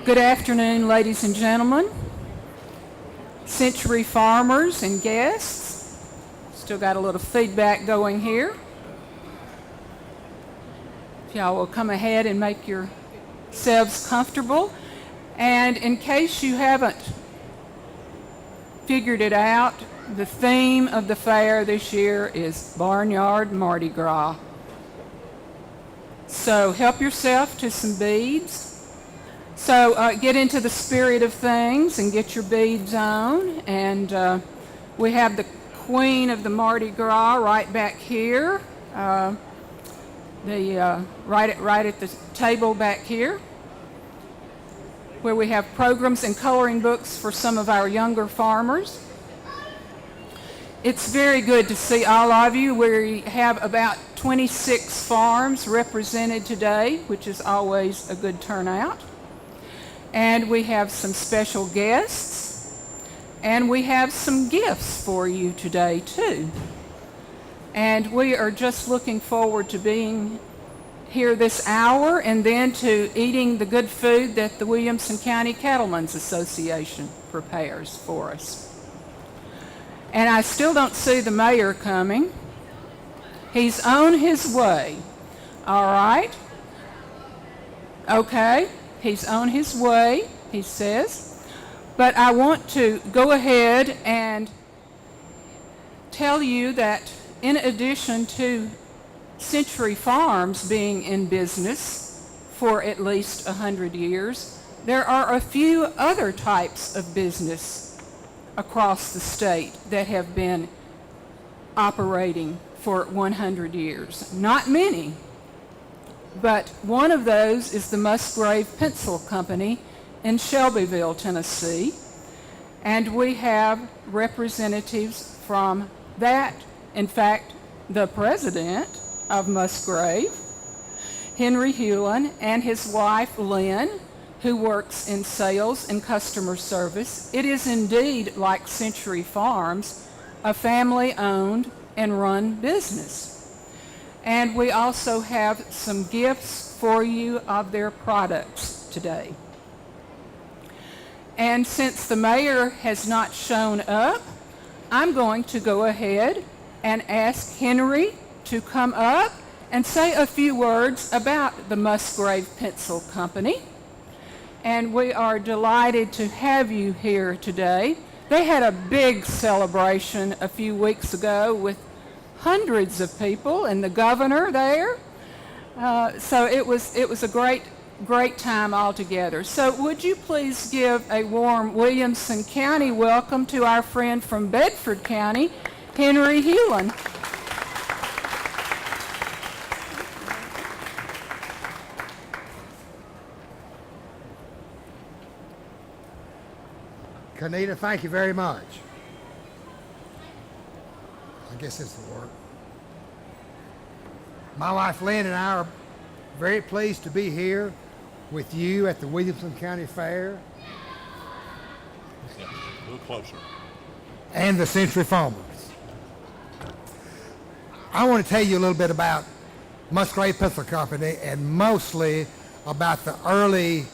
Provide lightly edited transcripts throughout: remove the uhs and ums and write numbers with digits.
Good afternoon, ladies and gentlemen, Century farmers and guests. Still got a little feedback going here. If y'all will come ahead and make yourselves comfortable. And in case you haven't figured it out, the theme of the fair this year is Barnyard Mardi Gras. So help yourself to some beads. So get into the spirit of things and get your beads on. And we have the Queen of the Mardi Gras right back here, right at the table back here, where we have programs and coloring books for some of our younger farmers. It's very good to see all of you. We have about 26 farms represented today, which is always a good turnout. And we have some special guests, and we have some gifts for you today too. And we are just looking forward to being here this hour and then to eating the good food that the Williamson County Cattlemen's Association prepares for us. And I still don't see the mayor coming. He's on his way. All right? Okay. He's on his way, he says. But I want to go ahead and tell you that in addition to Century Farms being in business for at least 100 years, there are a few other types of business across the state that have been operating for 100 years. Not many. But one of those is the Musgrave Pencil Company in Shelbyville, Tennessee. And we have representatives from that. In fact, the president of Musgrave, Henry Hewlin, and his wife, Lynn, who works in sales and customer service. It is indeed, like Century Farms, a family-owned and run business. And we also have some gifts for you of their products today. And since the mayor has not shown up, I'm going to go ahead and ask Henry to come up and say a few words about the Musgrave Pencil Company. And we are delighted to have you here today. They had a big celebration a few weeks ago with hundreds of people and the governor there. So it was a great time altogether. So would you please give a warm Williamson County welcome to our friend from Bedford County, Henry Hewlin. Kanita, thank you very much. I guess this will work. My wife Lynn and I are very pleased to be here with you at the Williamson County Fair. A little closer. And the Century Farmers. I want to tell you a little bit about Musgrave Pencil Company and mostly about the early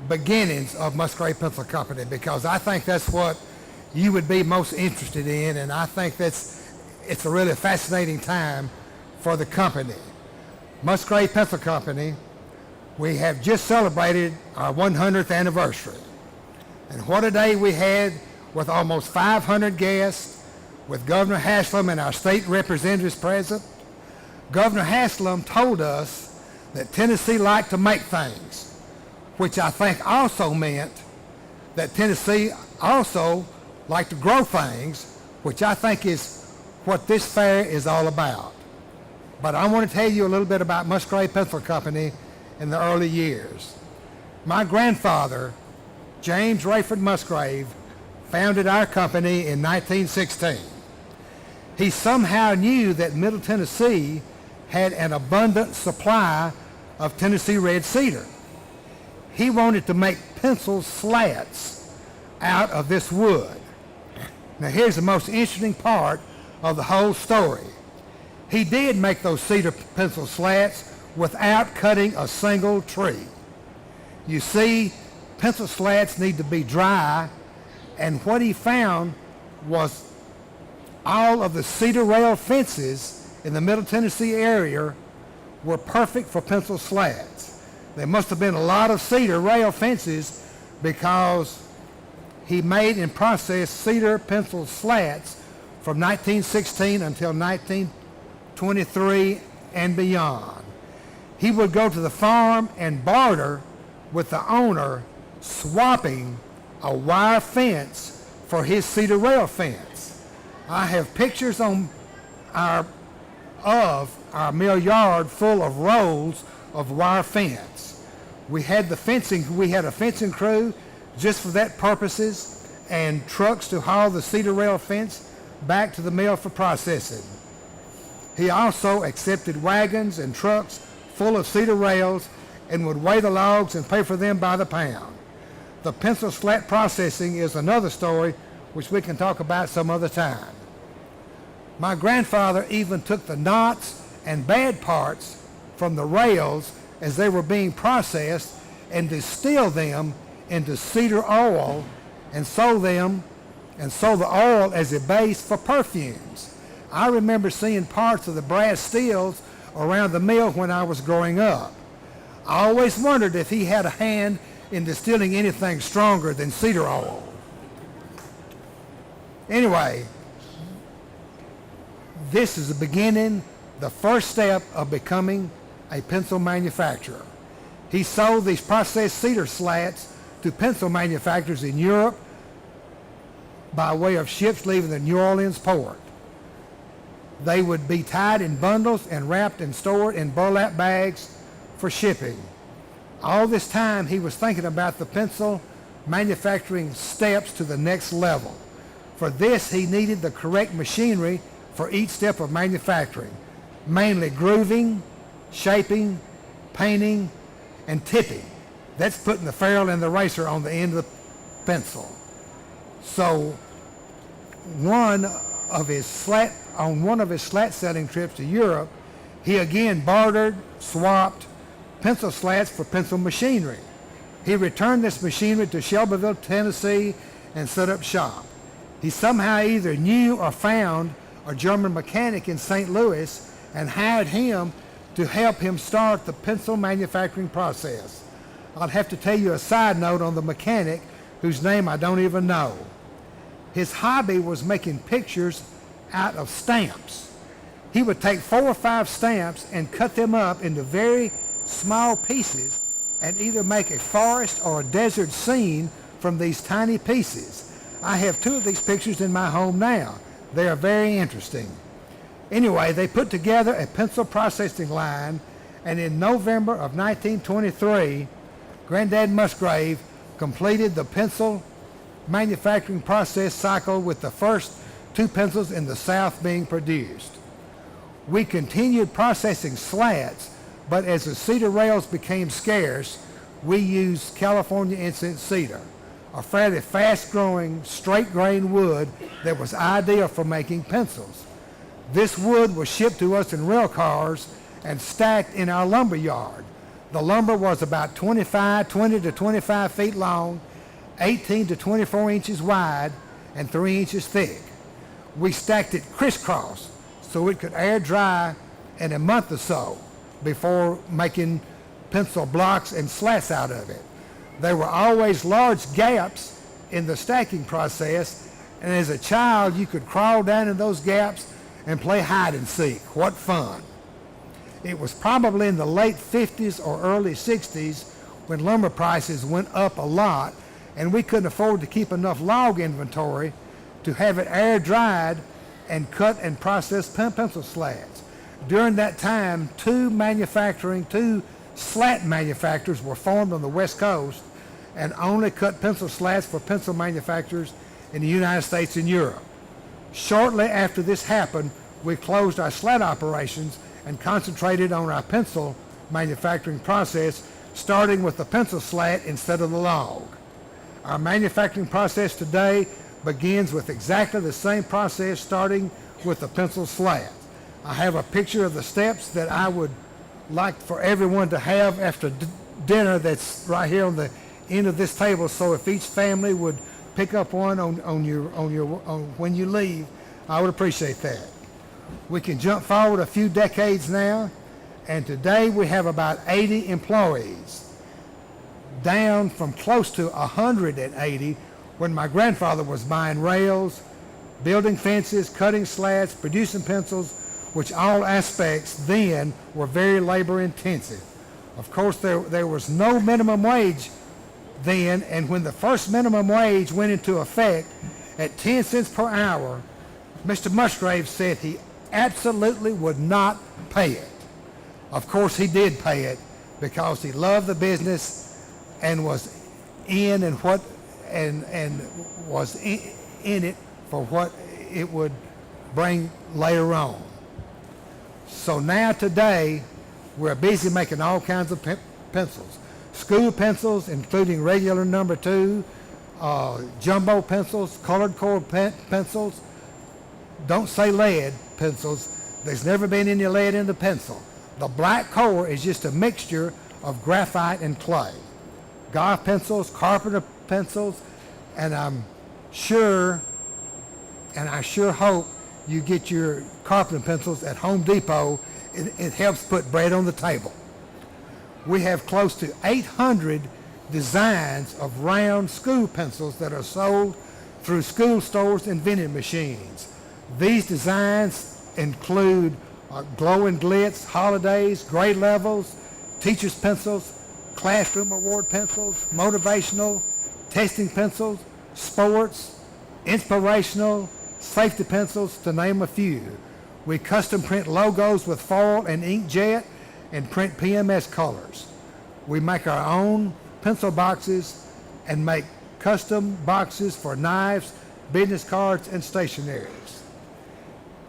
beginnings of Musgrave Pencil Company, because I think that's what you would be most interested in, and I think it's a really fascinating time for the company. Musgrave Pencil Company, we have just celebrated our 100th anniversary. And what a day we had with almost 500 guests, with Governor Haslam and our state representatives present. Governor Haslam told us that Tennessee liked to make things, which I think also meant that Tennessee also like to grow things, which I think is what this fair is all about. But I want to tell you a little bit about Musgrave Pencil Company in the early years. My grandfather, James Rayford Musgrave, founded our company in 1916. He somehow knew that Middle Tennessee had an abundant supply of Tennessee red cedar. He wanted to make pencil slats out of this wood. Now here's the most interesting part of the whole story. He did make those cedar pencil slats without cutting a single tree. You see, pencil slats need to be dry, and what he found was all of the cedar rail fences in the Middle Tennessee area were perfect for pencil slats. There must have been a lot of cedar rail fences because he made and processed cedar pencil slats from 1916 until 1923 and beyond. He would go to the farm and barter with the owner, swapping a wire fence for his cedar rail fence. I have pictures on our mill yard full of rolls of wire fence. We had a fencing crew just for that purposes, and trucks to haul the cedar rail fence back to the mill for processing. He also accepted wagons and trucks full of cedar rails and would weigh the logs and pay for them by the pound. The pencil slat processing is another story which we can talk about some other time. My grandfather even took the knots and bad parts from the rails as they were being processed and distilled them into cedar oil and sold the oil as a base for perfumes. I remember seeing parts of the brass steels around the mill when I was growing up. I always wondered if he had a hand in distilling anything stronger than cedar oil. Anyway, this is the beginning, the first step of becoming a pencil manufacturer. He sold these processed cedar slats to pencil manufacturers in Europe by way of ships leaving the New Orleans port. They would be tied in bundles and wrapped and stored in burlap bags for shipping. All this time he was thinking about the pencil manufacturing steps to the next level. For this he needed the correct machinery for each step of manufacturing, mainly grooving, shaping, painting, and tipping. That's putting the ferrule and the racer on the end of the pencil. So on one of his slat selling trips to Europe, he again bartered, swapped pencil slats for pencil machinery. He returned this machinery to Shelbyville, Tennessee, and set up shop. He somehow either knew or found a German mechanic in St. Louis and hired him to help him start the pencil manufacturing process. I'll have to tell you a side note on the mechanic whose name I don't even know. His hobby was making pictures out of stamps. He would take 4 or 5 stamps and cut them up into very small pieces and either make a forest or a desert scene from these tiny pieces. I have 2 of these pictures in my home now. They are very interesting. Anyway, they put together a pencil processing line, and in November of 1923, Granddad Musgrave completed the pencil manufacturing process cycle with the first 2 pencils in the South being produced. We continued processing slats, but as the cedar rails became scarce, we used California incense cedar, a fairly fast-growing, straight-grain wood that was ideal for making pencils. This wood was shipped to us in rail cars and stacked in our lumber yard. The lumber was about 20 to 25 feet long, 18 to 24 inches wide, and 3 inches thick. We stacked it crisscross so it could air dry in a month or so before making pencil blocks and slats out of it. There were always large gaps in the stacking process, and as a child you could crawl down in those gaps and play hide and seek. What fun. It was probably in the late 50s or early 60s when lumber prices went up a lot and we couldn't afford to keep enough log inventory to have it air dried and cut and process pencil slats. During that time, 2 slat manufacturers were formed on the West Coast and only cut pencil slats for pencil manufacturers in the United States and Europe. Shortly after this happened, we closed our slat operations and concentrated on our pencil manufacturing process, starting with the pencil slat instead of the log. Our manufacturing process today begins with exactly the same process, starting with the pencil slat. I have a picture of the steps that I would like for everyone to have after dinner that's right here on the end of this table, so if each family would pick up one on when you leave, I would appreciate that. We can jump forward a few decades now, and today we have about 80 employees, down from close to 180 when my grandfather was buying rails, building fences, cutting slats, producing pencils, which all aspects then were very labor intensive. Of course, there was no minimum wage then, and when the first minimum wage went into effect at 10 cents per hour, Mr. Musgrave said he absolutely would not pay it. Of course, he did pay it because he loved the business and was in and was in it for what it would bring later on. So now today, we're busy making all kinds of pencils. School pencils, including regular number 2, jumbo pencils, colored core pencils. Don't say lead pencils. There's never been any lead in the pencil. The black core is just a mixture of graphite and clay. Golf pencils, carpenter pencils, and I sure hope you get your carpenter pencils at Home Depot. It helps put bread on the table. We have close to 800 designs of round school pencils that are sold through school stores and vending machines. These designs include glow and glitz, holidays, grade levels, teacher's pencils, classroom award pencils, motivational, testing pencils, sports, inspirational, safety pencils, to name a few. We custom print logos with foil and inkjet and print PMS colors. We make our own pencil boxes and make custom boxes for knives, business cards, and stationaries.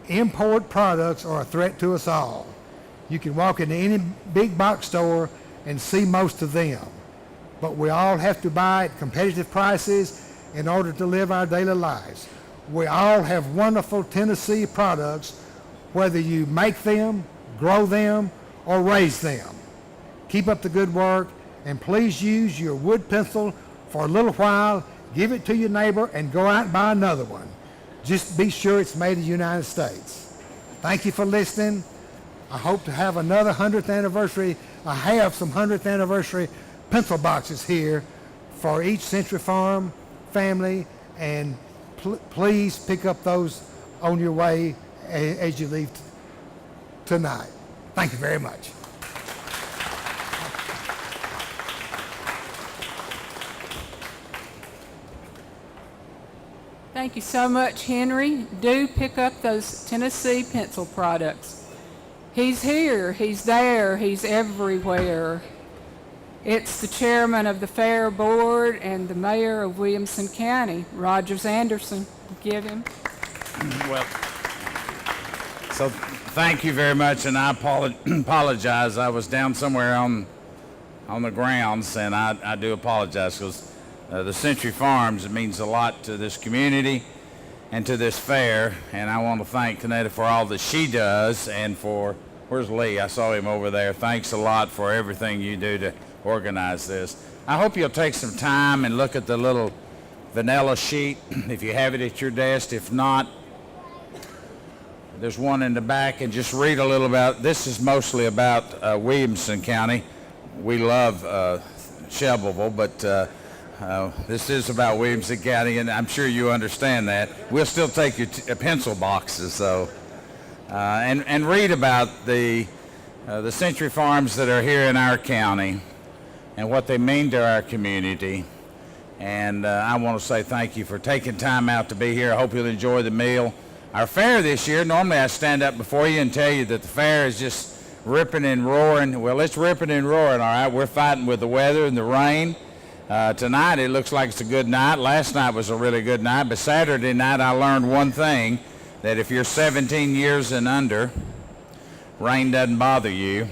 Import products are a threat to us all. You can walk into any big box store and see most of them, but we all have to buy at competitive prices in order to live our daily lives. We all have wonderful Tennessee products, whether you make them, grow them, or raise them. Keep up the good work, and please use your wood pencil for a little while, give it to your neighbor, and go out and buy another one. Just be sure it's made in the United States. Thank you for listening. I hope to have another 100th anniversary. I have some 100th anniversary pencil boxes here for each Century Farm family, and please pick up those on your way as you leave tonight. Thank you very much. Thank you so much, Henry. Do pick up those Tennessee pencil products. He's here, he's there, he's everywhere. It's the chairman of the Fair Board and the mayor of Williamson County, Rogers Anderson. Give him. Well, so thank you very much, and I apologize. I was down somewhere on the grounds, and I do apologize because the Century Farms, it means a lot to this community and to this fair, and I want to thank Kaneda for all that she does, and for, where's Lee? I saw him over there. Thanks a lot for everything you do to organize this. I hope you'll take some time and look at the little vanilla sheet if you have it at your desk. If not, there's one in the back, and just read a little about, this is mostly about Williamson County. We love Shelbyville, but this is about Williamson County, and I'm sure you understand that. We'll still take your pencil boxes, though, and read about the Century Farms that are here in our county and what they mean to our community. And I want to say thank you for taking time out to be here. I hope you'll enjoy the meal. Our fair this year, normally I stand up before you and tell you that the fair is just ripping and roaring. Well, it's ripping and roaring, all right. We're fighting with the weather and the rain. Tonight it looks like it's a good night. Last night was a really good night, but Saturday night I learned one thing, that if you're 17 years and under, rain doesn't bother you.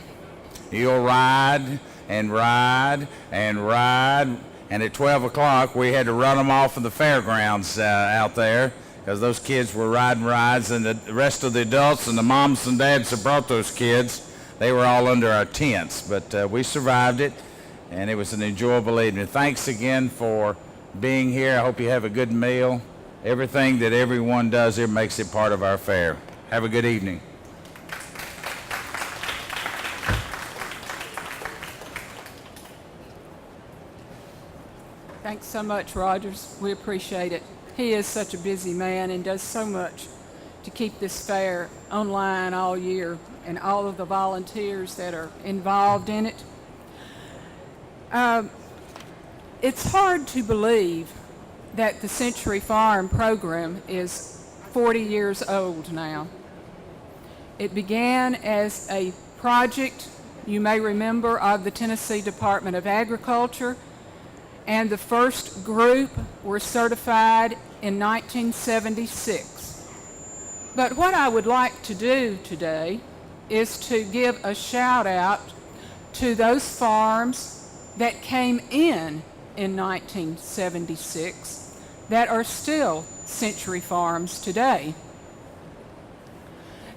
You'll ride and ride and ride, and at 12 o'clock we had to run them off of the fairgrounds out there because those kids were riding rides, and the rest of the adults and the moms and dads that brought those kids, they were all under our tents, but we survived it. and it was an enjoyable evening. Thanks again for being here. I hope you have a good meal. Everything that everyone does here makes it part of our fair. Have a good evening. Thanks so much, Rogers. We appreciate it. He is such a busy man and does so much to keep this fair online all year, and all of the volunteers that are involved in it. It's hard to believe that the Century Farm program is 40 years old now. It began as a project, you may remember, of the Tennessee Department of Agriculture, and the first group were certified in 1976. But what I would like to do today is to give a shout out to those farms that came in 1976 that are still Century Farms today.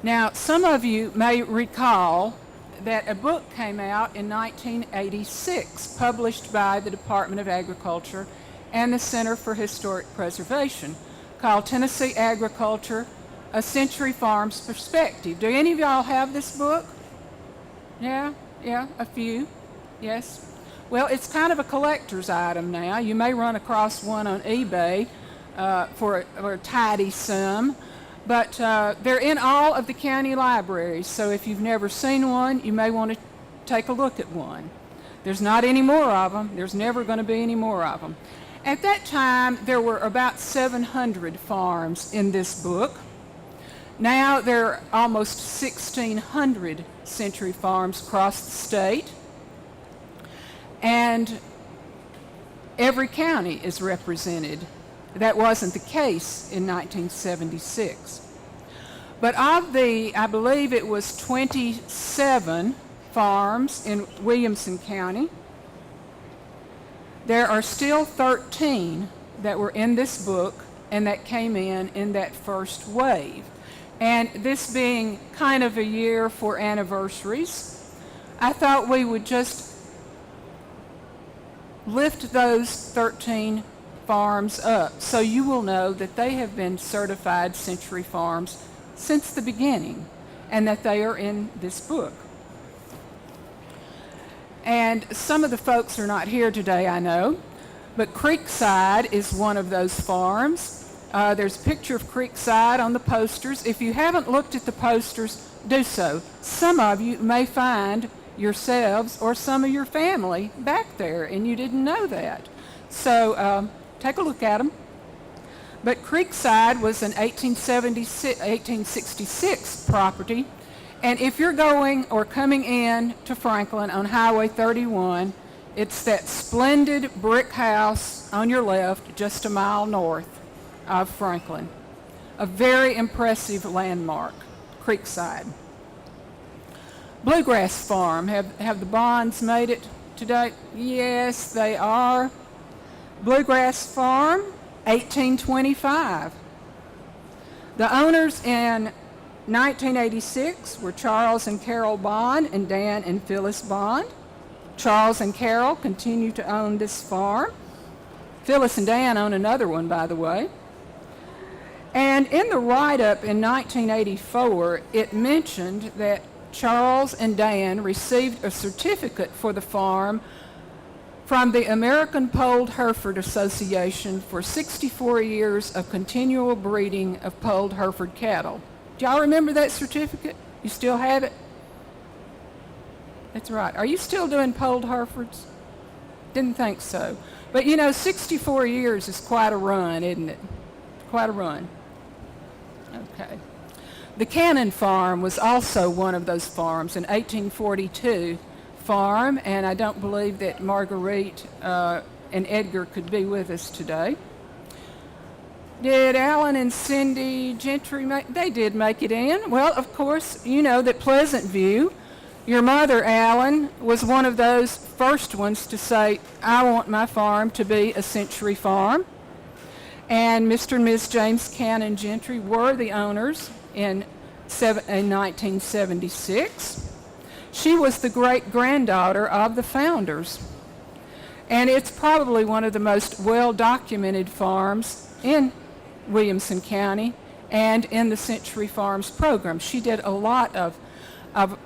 Now, some of you may recall that a book came out in 1986, published by the Department of Agriculture and the Center for Historic Preservation, called Tennessee Agriculture, A Century Farm's Perspective. Do any of y'all have this book? Yeah, a few. Yes. Well, it's kind of a collector's item now. You may run across one on eBay for a tidy sum. But they're in all of the county libraries, so if you've never seen one, you may want to take a look at one. There's not any more of them. There's never going to be any more of them. At that time, there were about 700 farms in this book. Now there are almost 1,600 Century Farms across the state, and every county is represented. That wasn't the case in 1976. But of the, I believe it was 27 farms in Williamson County, there are still 13 that were in this book and that came in that first wave. And this being kind of a year for anniversaries, I thought we would just lift those 13 farms up so you will know that they have been certified Century Farms since the beginning and that they are in this book. And some of the folks are not here today, I know, but Creekside is one of those farms. There's a picture of Creekside on the posters. If you haven't looked at the posters, do so. Some of you may find yourselves or some of your family back there and you didn't know that. So take a look at them. But Creekside was an 1866 property, and if you're going or coming in to Franklin on Highway 31, it's that splendid brick house on your left just a mile north of Franklin. A very impressive landmark, Creekside. Bluegrass Farm, have the bonds made it today? Yes, they are. Bluegrass Farm, 1825. The owners in 1986 were Charles and Carol Bond and Dan and Phyllis Bond. Charles and Carol continue to own this farm. Phyllis and Dan own another one, by the way. And in the write-up in 1984, it mentioned that Charles and Dan received a certificate for the farm from the American Polled Hereford Association for 64 years of continual breeding of polled Hereford cattle. Do y'all remember that certificate? You still have it? That's right. Are you still doing polled Herefords? Didn't think so. But 64 years is quite a run, isn't it? Quite a run. Okay. The Cannon Farm was also one of those farms, an 1842 farm, and I don't believe that Marguerite and Edgar could be with us today. Did Alan and Cindy Gentry they did make it in. Well, of course, you know that Pleasant View, your mother, Alan, was one of those first ones to say, I want my farm to be a Century Farm. And Mr. and Ms. James Cannon Gentry were the owners in 1976. She was the great-granddaughter of the founders. And it's probably one of the most well-documented farms in Williamson County and in the Century Farms program. She did a lot of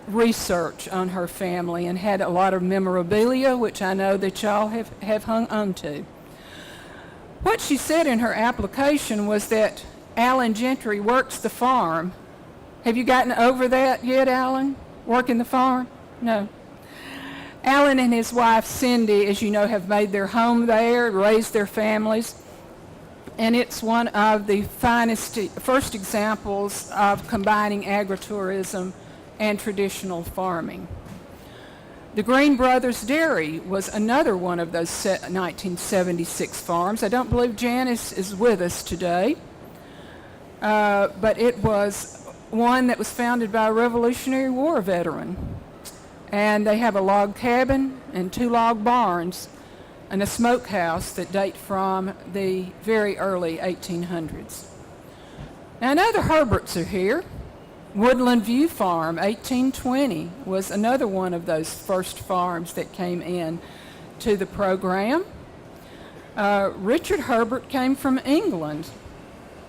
research on her family and had a lot of memorabilia, which I know that y'all have hung on to. What she said in her application was that Alan Gentry works the farm. Have you gotten over that yet, Alan? Working the farm? No. Alan and his wife Cindy, as you know, have made their home there, raised their families, and it's one of the first examples of combining agritourism and traditional farming. The Green Brothers Dairy was another one of those 1976 farms. I don't believe Janice is with us today, but it was one that was founded by a Revolutionary War veteran. And they have a log cabin and 2 log barns and a smokehouse that date from the very early 1800s. Now, I know the Herberts are here. Woodland View Farm, 1820, was another one of those first farms that came in to the program. Richard Herbert came from England,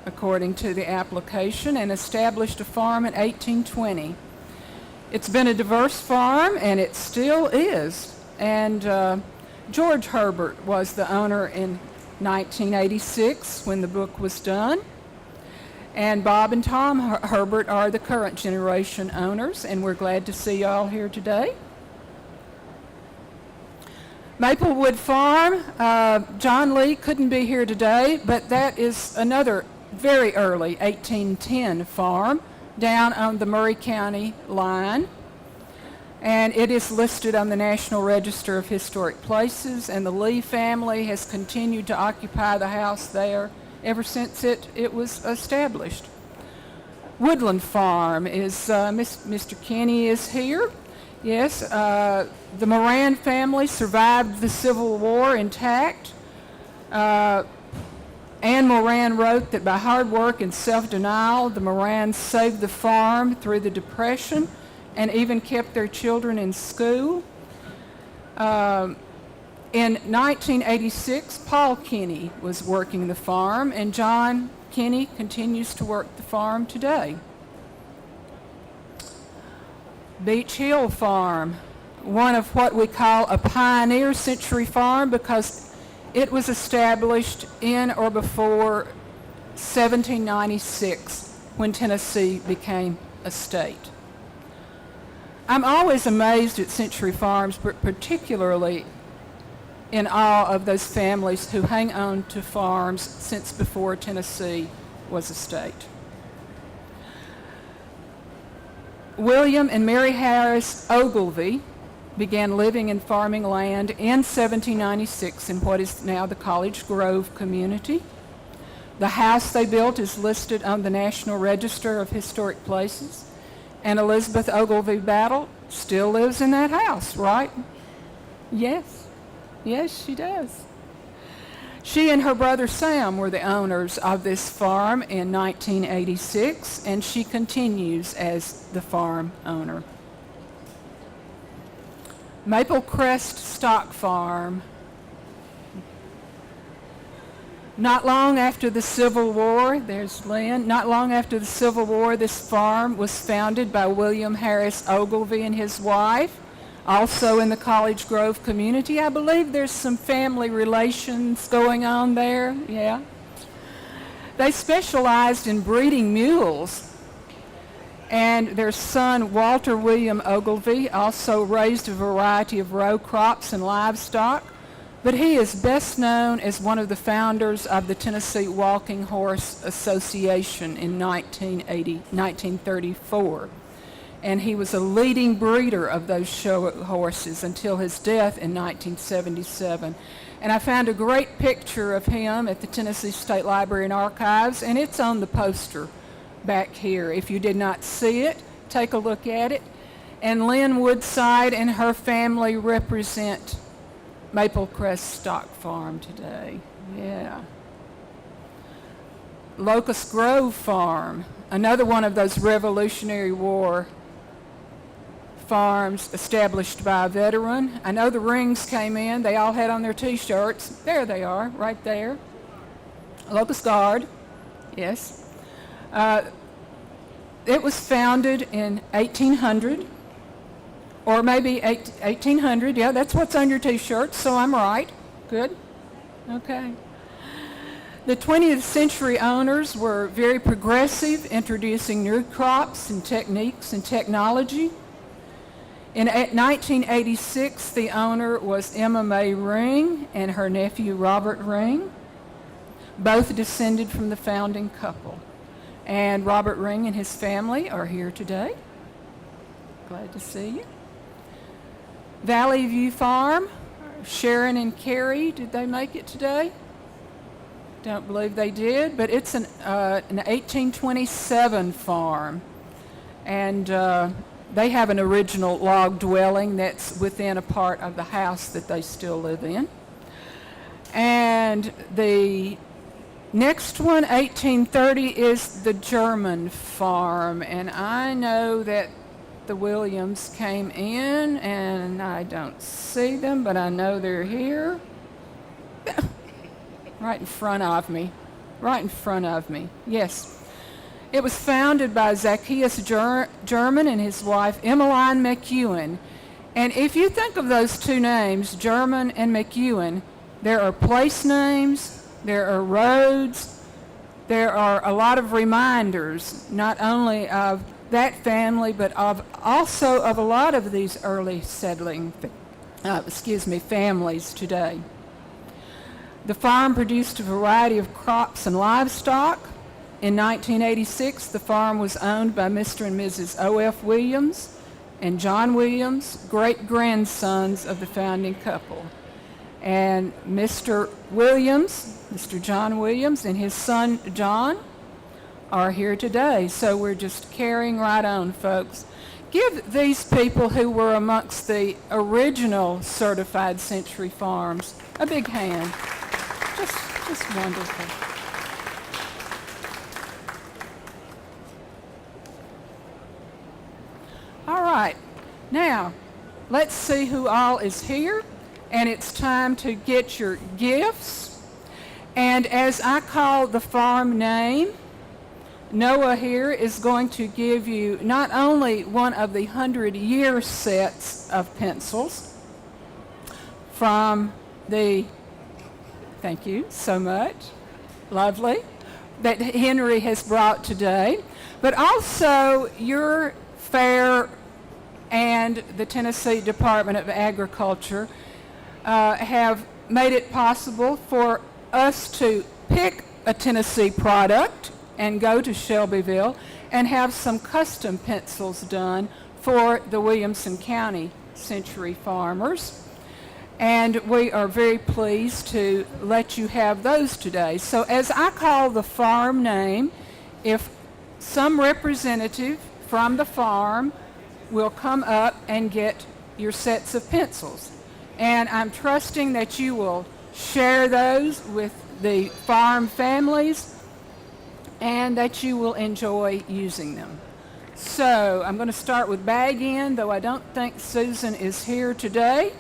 according to the application, and established a farm in 1820. It's been a diverse farm, and it still is. And George Herbert was the owner in 1986 when the book was done. And Bob and Tom Herbert are the current generation owners, and we're glad to see y'all here today. Maplewood Farm, John Lee couldn't be here today, but that is another very early 1810 farm down on the Murray County line, and it is listed on the National Register of Historic Places, and the Lee family has continued to occupy the house there ever since it was established. Woodland Farm is, Mr. Kenny is here. Yes, the Moran family survived the Civil War intact. Anne Moran wrote that by hard work and self-denial, the Morans saved the farm through the Depression and even kept their children in school. In 1986, Paul Kenny was working the farm, and John Kenny continues to work the farm today. Beach Hill Farm, one of what we call a pioneer century farm because it was established in or before 1796 when Tennessee became a state. I'm always amazed at century farms, but particularly in awe of those families who hang on to farms since before Tennessee was a state. William and Mary Harris Ogilvie began living in farming land in 1796 in what is now the College Grove community. The house they built is listed on the National Register of Historic Places, and Elizabeth Ogilvie Battle still lives in that house, right? Yes. Yes, she does. She and her brother Sam were the owners of this farm in 1986, and she continues as the farm owner. Maple Crest Stock Farm. Not long after the Civil War, there's Lynn, not long after the Civil War, this farm was founded by William Harris Ogilvie and his wife, also in the College Grove community. I believe there's some family relations going on there, yeah. They specialized in breeding mules, and their son, Walter William Ogilvie, also raised a variety of row crops and livestock, but he is best known as one of the founders of the Tennessee Walking Horse Association in 1934. And he was a leading breeder of those show horses until his death in 1977. And I found a great picture of him at the Tennessee State Library and Archives, and it's on the poster back here. If you did not see it, take a look at it. And Lynn Woodside and her family represent Maple Crest Stock Farm today. Yeah. Locust Grove Farm, another one of those Revolutionary War farms established by a veteran. I know the rings came in. They all had on their T-shirts. There they are, right there. Locust Guard, yes. It was founded in 1800, or maybe 1800. Yeah, that's what's on your T-shirt, so I'm right. Good. Okay. The 20th century owners were very progressive, introducing new crops and techniques and technology. In 1986, the owner was Emma May Ring and her nephew Robert Ring, both descended from the founding couple. And Robert Ring and his family are here today. Glad to see you. Valley View Farm, Sharon and Carrie, did they make it today? Don't believe they did, but it's an 1827 farm. And they have an original log dwelling that's within a part of the house that they still live in. And the next one, 1830, is the German farm. And I know that the Williams came in, and I don't see them, but I know they're here. Right in front of me. Right in front of me. Yes. It was founded by Zacchaeus German and his wife Emmeline McEwen. And if you think of those two names, German and McEwen, there are place names, there are roads, there are a lot of reminders, not only of that family, but also of a lot of these early settling families today. The farm produced a variety of crops and livestock. In 1986, the farm was owned by Mr. and Mrs. O.F. Williams and John Williams, great-grandsons of the founding couple. And Mr. Williams, Mr. John Williams, and his son John are here today. So we're just carrying right on, folks. Give these people who were amongst the original certified century farms a big hand. Just wonderful. All right, now let's see who all is here, and it's time to get your gifts. And as I call the farm name, Noah here is going to give you not only one of the 100-year sets of pencils from the, thank you so much, lovely, that Henry has brought today, but also your fair and the Tennessee Department of Agriculture have made it possible for us to pick a Tennessee product and go to Shelbyville and have some custom pencils done for the Williamson County Century farmers. And we are very pleased to let you have those today. So as I call the farm name, if some representative from the farm will come up and get your sets of pencils. And I'm trusting that you will share those with the farm families and that you will enjoy using them. So I'm going to start with Bag End, though I don't think Susan is here today.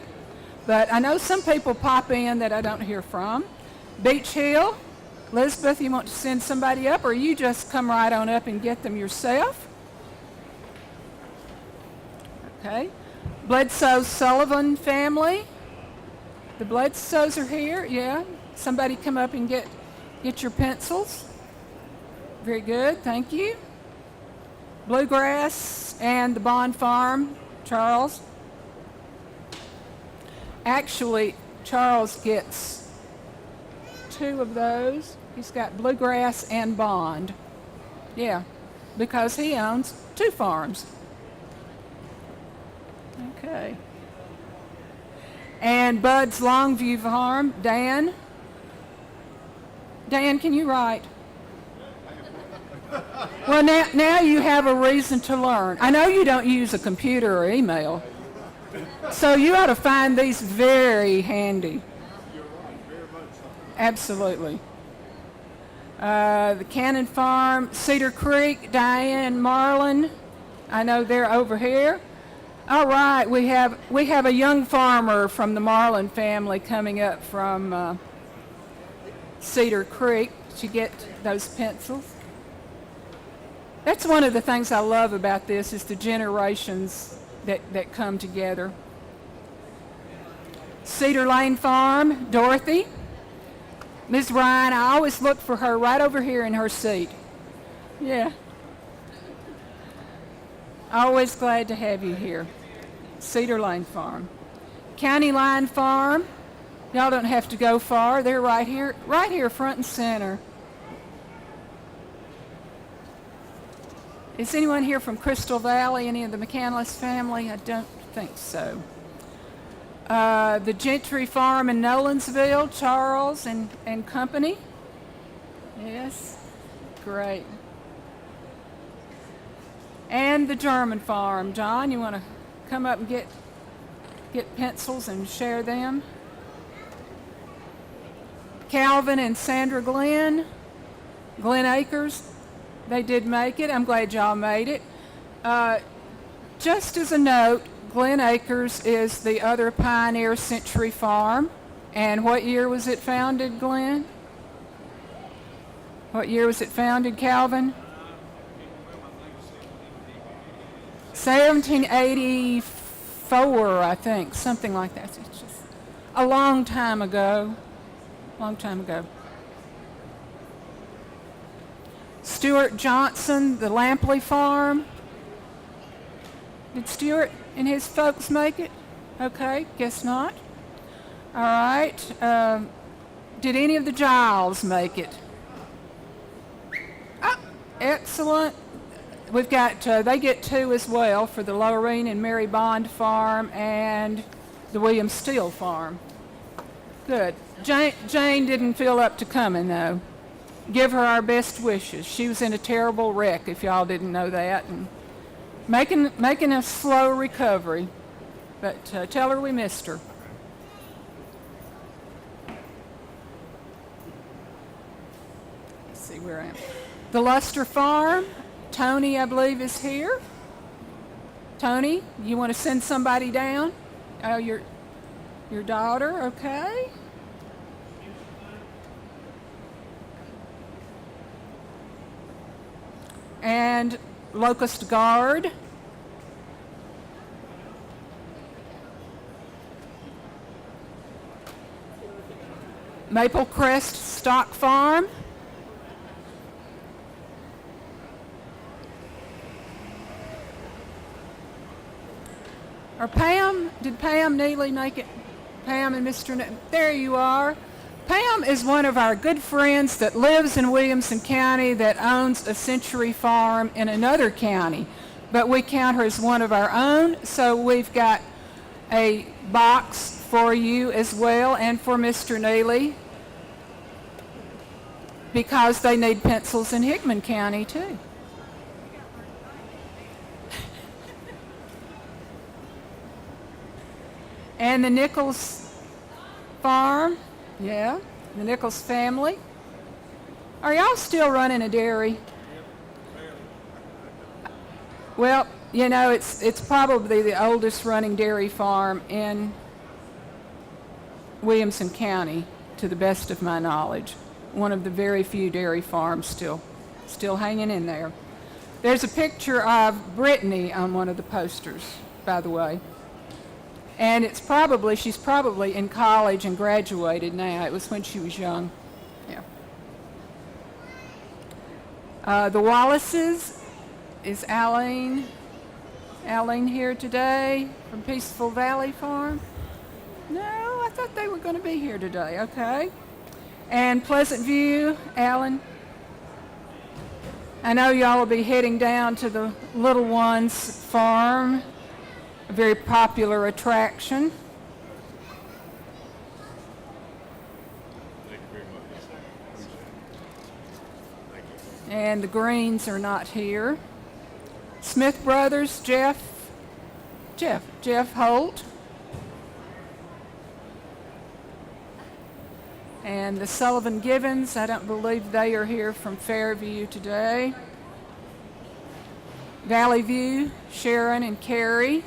But I know some people pop in that I don't hear from. Beach Hill, Elizabeth, you want to send somebody up, or you just come right on up and get them yourself? Okay. Bledsoe Sullivan family. The Bledsoes are here, yeah. Somebody come up and get your pencils. Very good, thank you. Bluegrass and the Bond Farm, Charles. Actually, Charles gets two of those. He's got Bluegrass and Bond. Yeah, because he owns two farms. Okay. And Bud's Longview Farm, Dan. Dan, can you write? Well, now you have a reason to learn. I know you don't use a computer or email, so you ought to find these very handy. Absolutely. The Cannon Farm, Cedar Creek, Diane, Marlin. I know they're over here. All right, we have a young farmer from the Marlin family coming up from Cedar Creek to get those pencils. That's one of the things I love about this is the generations that come together. Cedar Lane Farm, Dorothy. Ms. Ryan, I always look for her right over here in her seat. Yeah. Always glad to have you here. Cedar Lane Farm. County Line Farm. Y'all don't have to go far. They're right here front and center. Is anyone here from Crystal Valley, any of the McCandless family? I don't think so. The Gentry Farm in Nolensville, Charles and company. Yes, great. And the German Farm. John, you want to come up and get pencils and share them? Calvin and Sandra Glenn Acres, they did make it. I'm glad y'all made it. Just as a note, Glen Acres is the other Pioneer Century Farm. And what year was it founded, Glenn? What year was it founded, Calvin? 1784, I think, something like that. It's just a long time ago. Stuart Johnson, the Lampley Farm. Did Stuart and his folks make it? Okay, guess not. All right. Did any of the Giles make it? Ah, excellent. We've got, they get 2 as well for the Lorraine and Mary Bond Farm and the William Steele Farm. Good. Jane didn't feel up to coming, though. Give her our best wishes. She was in a terrible wreck, if y'all didn't know that, and making a slow recovery. But tell her we missed her. Let's see where I am. The Luster Farm. Tony, I believe, is here. Tony, you want to send somebody down? Oh, your daughter, okay. And Locust Guard. Maple Crest Stock Farm. Or Pam, did Pam Neely make it? Pam and Mr. There you are. Pam is one of our good friends that lives in Williamson County that owns a Century Farm in another county. But we count her as one of our own, so we've got a box for you as well and for Mr. Neely because they need pencils in Hickman County too. And the Nichols Farm, yeah, the Nichols family. Are y'all still running a dairy? Well, you know, it's probably the oldest running dairy farm in Williamson County, to the best of my knowledge. One of the very few dairy farms still hanging in there. There's a picture of Brittany on one of the posters, by the way. And she's probably in college and graduated now. It was when she was young. Yeah. The Wallaces, is Aline here today from Peaceful Valley Farm? No, I thought they were going to be here today. Okay. And Pleasant View, Alan. I know y'all will be heading down to the Little Ones Farm. A very popular attraction. Thank you very much. Thank you. And the Greens are not here. Smith Brothers, Jeff Holt. And the Sullivan Givens, I don't believe they are here from Fairview today. Valley View, Sharon and Carrie.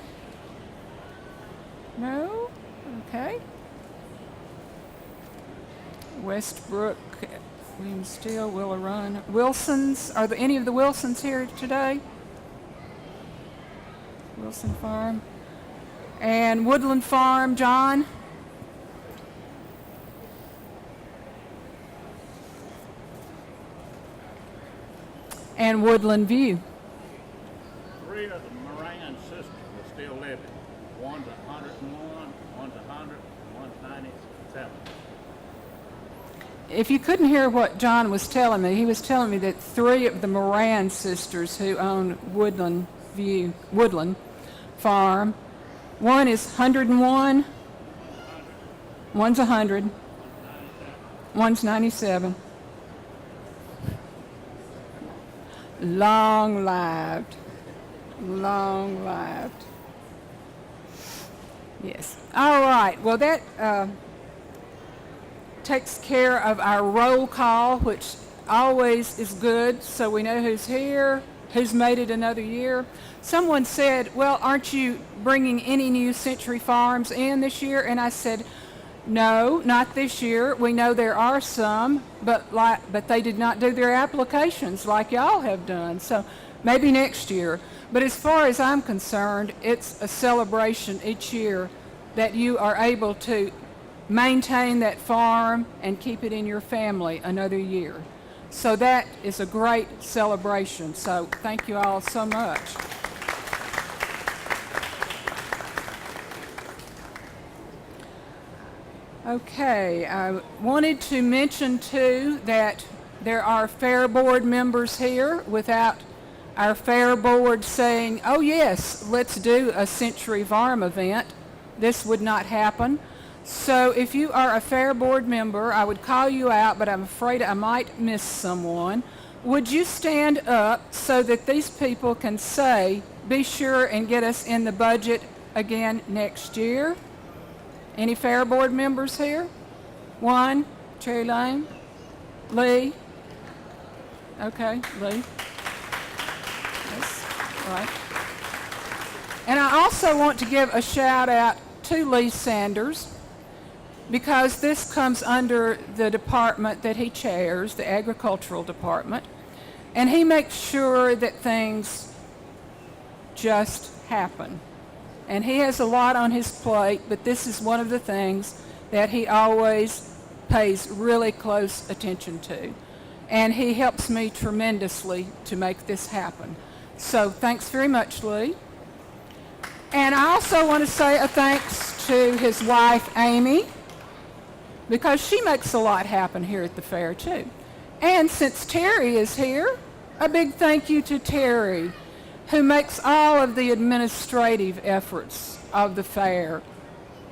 No? Okay. Westbrook, William Steele, Willow Run. Wilsons, are there any of the Wilsons here today? Wilson Farm. And Woodland Farm, John? And Woodland View. 3 of the Moran sisters are still living. One's 101, one's 100, one's 97. If you couldn't hear what John was telling me, he was telling me that 3 of the Moran sisters who own Woodland Farm, one is 101, one's 100, one's 97. Long lived. Long lived. Yes. All right. Well, that takes care of our roll call, which always is good, so we know who's here, who's made it another year. Someone said, well, aren't you bringing any new Century Farms in this year? And I said, no, not this year. We know there are some, but they did not do their applications like y'all have done, so maybe next year. But as far as I'm concerned, it's a celebration each year that you are able to maintain that farm and keep it in your family another year. So that is a great celebration. So thank you all so much. Okay, I wanted to mention too that there are fair board members here. Without our fair board saying, oh yes, let's do a Century Farm event, this would not happen. So if you are a fair board member, I would call you out, but I'm afraid I might miss someone. Would you stand up so that these people can say, be sure and get us in the budget again next year? Any fair board members here? One, Cherry Lane, Lee. Okay, Lee. Yes, all right. And I also want to give a shout out to Lee Sanders, because this comes under the department that he chairs, the agricultural department, and he makes sure that things just happen. And he has a lot on his plate, but this is one of the things that he always pays really close attention to. And he helps me tremendously to make this happen. So thanks very much, Lee. And I also want to say a thanks to his wife, Amy, because she makes a lot happen here at the fair, too. And since Terry is here, a big thank you to Terry, who makes all of the administrative efforts of the fair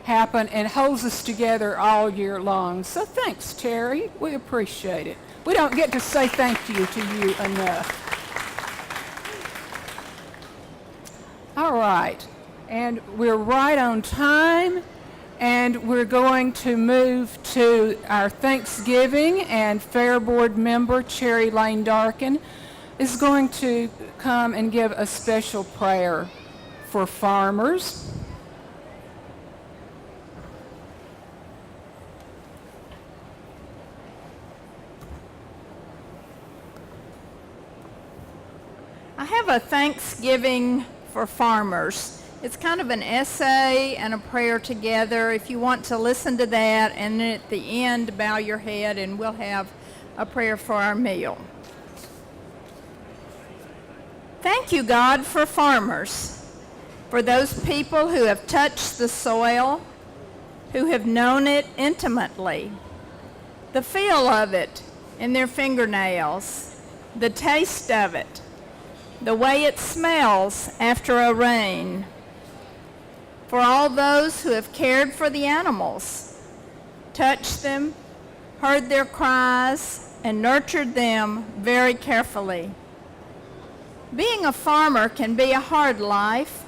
happen and holds us together all year long. So thanks, Terry. We appreciate it. We don't get to say thank you to you enough. All right. And we're right on time. And we're going to move to our Thanksgiving, and Fair Board member Cherry Lane Darkin is going to come and give a special prayer for farmers. I have a Thanksgiving for farmers. It's kind of an essay and a prayer together. If you want to listen to that, and then at the end, bow your head and we'll have a prayer for our meal. Thank you, God, for farmers, for those people who have touched the soil, who have known it intimately, the feel of it in their fingernails, the taste of it, the way it smells after a rain. For all those who have cared for the animals, touched them, heard their cries, and nurtured them very carefully. Being a farmer can be a hard life.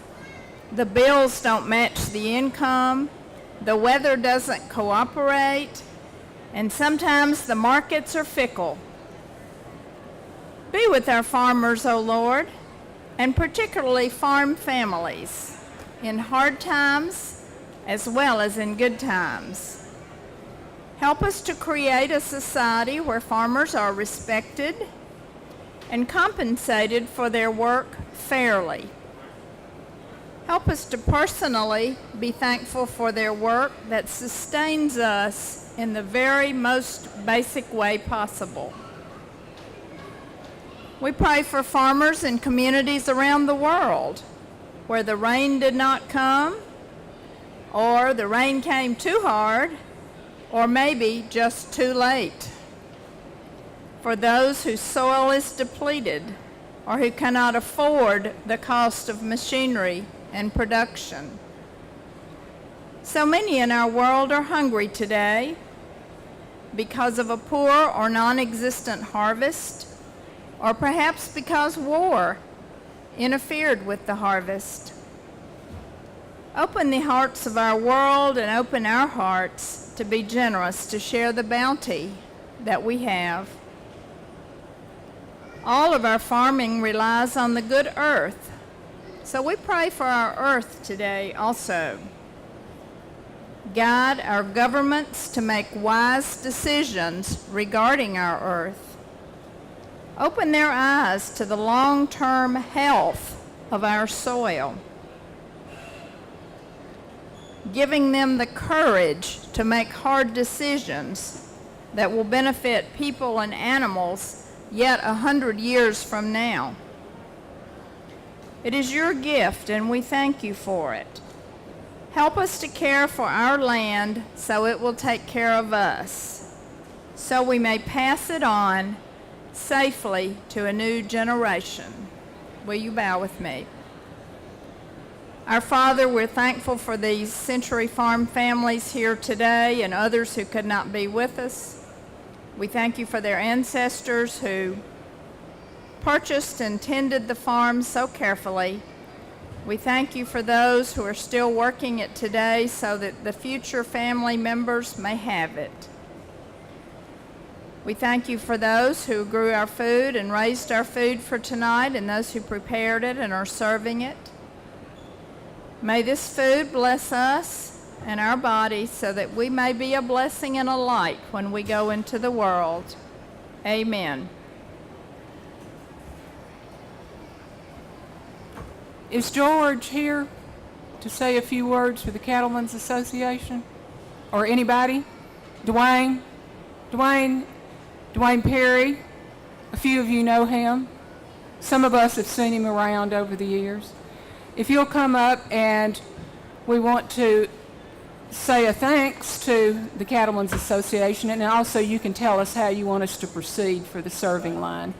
The bills don't match the income, the weather doesn't cooperate, and sometimes the markets are fickle. Be with our farmers, O Lord, and particularly farm families, in hard times as well as in good times. Help us to create a society where farmers are respected and compensated for their work fairly. Help us to personally be thankful for their work that sustains us in the very most basic way possible. We pray for farmers in communities around the world where the rain did not come, or the rain came too hard, or maybe just too late. For those whose soil is depleted or who cannot afford the cost of machinery and production. So many in our world are hungry today because of a poor or non-existent harvest, or perhaps because war interfered with the harvest. Open the hearts of our world and open our hearts to be generous to share the bounty that we have. All of our farming relies on the good earth, so we pray for our earth today also. Guide our governments to make wise decisions regarding our earth. Open their eyes to the long-term health of our soil, giving them the courage to make hard decisions that will benefit people and animals yet 100 years from now. It is your gift, and we thank you for it. Help us to care for our land so it will take care of us, so we may pass it on safely to a new generation. Will you bow with me? Our Father, we're thankful for these Century Farm families here today and others who could not be with us. We thank you for their ancestors who purchased and tended the farm so carefully. We thank you for those who are still working it today so that the future family members may have it. We thank you for those who grew our food and raised our food for tonight, and those who prepared it and are serving it. May this food bless us and our bodies so that we may be a blessing and a light when we go into the world. Amen. Is George here to say a few words for the Cattlemen's Association? Or anybody? Dwayne Perry, a few of you know him. Some of us have seen him around over the years. If you'll come up, and we want to say a thanks to the Cattlemen's Association, and also you can tell us how you want us to proceed for the serving line.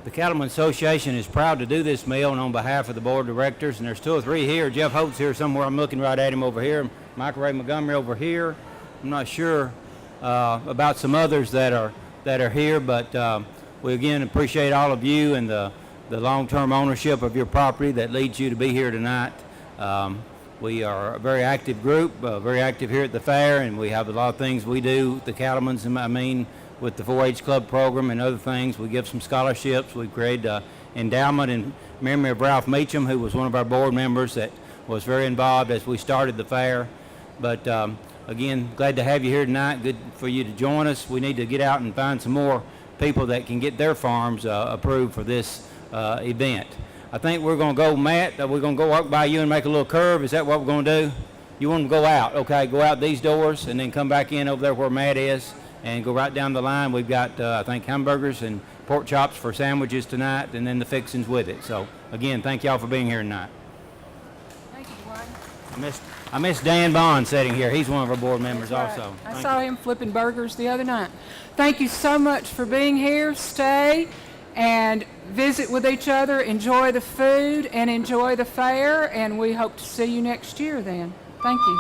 The Cattlemen's Association is proud to do this meal, and on behalf of the board of directors, and there's two or three here. Jeff Holt's here somewhere. I'm looking right at him over here. Michael Ray Montgomery over here. I'm not sure about some others that are here, but we again appreciate all of you and the long-term ownership of your property that leads you to be here tonight. We are a very active group, very active here at the fair, and we have a lot of things we do, the Cattlemen's, with the 4-H club program and other things. We give some scholarships. We created an endowment in memory of Ralph Meacham, who was one of our board members that was very involved as we started the fair. But again, glad to have you here tonight. Good for you to join us. We need to get out and find some more people that can get their farms approved for this event. I think we're going to go, Matt, we're going to go walk by you and make a little curve. Is that what we're going to do? You want to go out, okay? Go out these doors and then come back in over there where Matt is and go right down the line. We've got, I think, hamburgers and pork chops for sandwiches tonight, and then the fixings with it. So, again, thank y'all for being here tonight. Thank you, Dwayne. I miss Dan Bond sitting here. He's one of our board members That's right. also. I saw him flipping burgers the other night. Thank you so much for being here. Stay and visit with each other, enjoy the food, and enjoy the fair, and we hope to see you next year then. Thank you.